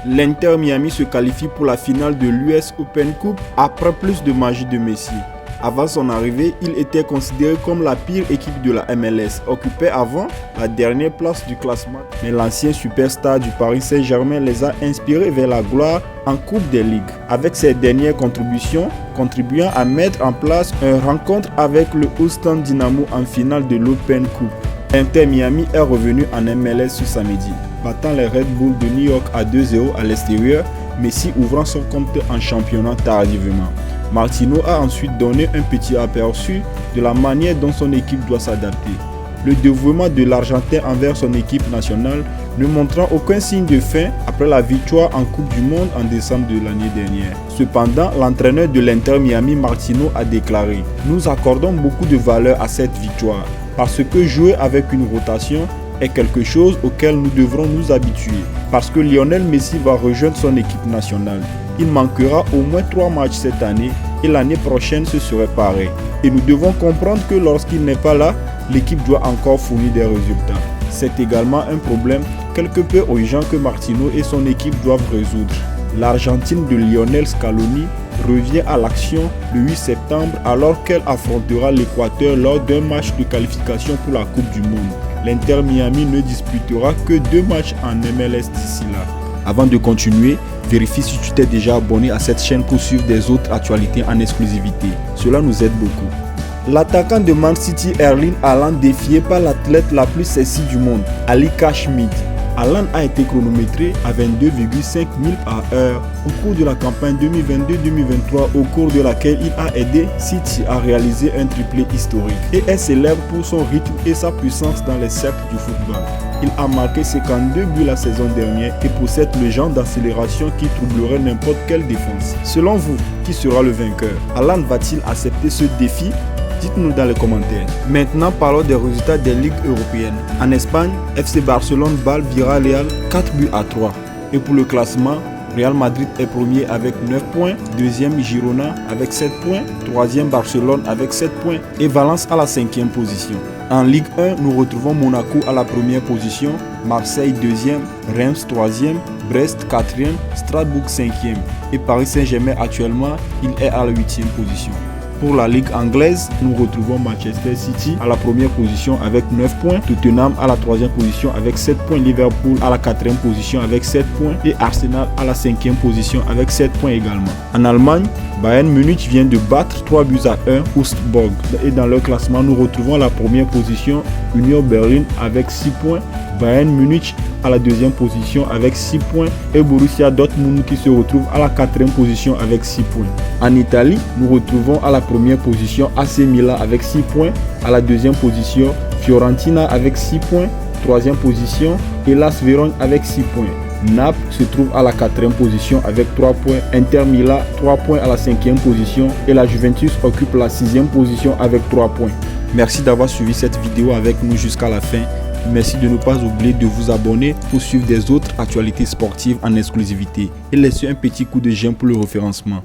L'Inter Miami se qualifie pour la finale de l'US Open Cup après plus de magie de Messi. Avant son arrivée, il était considéré comme la pire équipe de la MLS, occupait avant la dernière place du classement. Mais l'ancien superstar du Paris Saint-Germain les a inspirés vers la gloire en Coupe des Ligues, avec ses dernières contributions, contribuant à mettre en place une rencontre avec le Houston Dynamo en finale de l'Open Cup. L'Inter Miami est revenu en MLS ce samedi, battant les Red Bulls de New York à 2-0 à l'extérieur, Messi ouvrant son compte en championnat tardivement. Martino a ensuite donné un petit aperçu de la manière dont son équipe doit s'adapter. Le dévouement de l'Argentin envers son équipe nationale ne montrant aucun signe de fin après la victoire en Coupe du Monde en décembre de l'année dernière. Cependant, l'entraîneur de l'Inter Miami, Martino, a déclaré « Nous accordons beaucoup de valeur à cette victoire parce que jouer avec une rotation est quelque chose auquel nous devrons nous habituer parce que Lionel Messi va rejoindre son équipe nationale. Il manquera au moins 3 matchs cette année et l'année prochaine ce serait pareil. Et nous devons comprendre que lorsqu'il n'est pas là, l'équipe doit encore fournir des résultats. C'est également un problème quelque peu urgent que Martino et son équipe doivent résoudre. L'Argentine de Lionel Scaloni revient à l'action le 8 septembre alors qu'elle affrontera l'Équateur lors d'un match de qualification pour la Coupe du Monde. L'Inter Miami ne disputera que 2 matchs en MLS d'ici là. Avant de continuer, vérifie si tu t'es déjà abonné à cette chaîne pour suivre des autres actualités en exclusivité. Cela nous aide beaucoup. L'attaquant de Man City Erling Haaland défié par l'athlète la plus sexy du monde, Alika Schmid. Haaland a été chronométré à 22,5 milles par heure au cours de la campagne 2022-2023 au cours de laquelle il a aidé City à réaliser un triplé historique et est célèbre pour son rythme et sa puissance dans les cercles du football. Il a marqué 52 buts la saison dernière et possède le genre d'accélération qui troublerait n'importe quelle défense. Selon vous, qui sera le vainqueur? Haaland va-t-il accepter ce défi? Dites-nous dans les commentaires. Maintenant, parlons des résultats des ligues européennes. En Espagne, FC Barcelone bat Villarreal 4 buts à 3. Et pour le classement, Real Madrid est premier avec 9 points, deuxième Girona avec 7 points, troisième Barcelone avec 7 points et Valence à la 5e position. En Ligue 1, nous retrouvons Monaco à la première position, Marseille 2e, Reims 3e, Brest 4e, Strasbourg 5e et Paris Saint-Germain actuellement, il est à la 8e position. Pour la Ligue anglaise, nous retrouvons Manchester City à la première position avec 9 points, Tottenham à la 3e position avec 7 points, Liverpool à la 4e position avec 7 points et Arsenal à la 5e position avec 7 points également. En Allemagne, Bayern Munich vient de battre 3 buts à 1 Augsburg et dans leur classement, nous retrouvons à la première position Union Berlin avec 6 points, Bayern Munich à la 2e position avec 6 points et Borussia Dortmund qui se retrouve à la 4e position avec 6 points. En Italie, nous retrouvons à la première position AC Milan avec 6 points, à la 2e position Fiorentina avec 6 points, 3e position Hellas Vérone avec 6 points. Naples se trouve à la 4e position avec 3 points, Inter Milan 3 points à la 5e position et la Juventus occupe la 6e position avec 3 points. Merci d'avoir suivi cette vidéo avec nous jusqu'à la fin. Merci de ne pas oublier de vous abonner pour suivre des autres actualités sportives en exclusivité et laissez un petit coup de j'aime pour le référencement.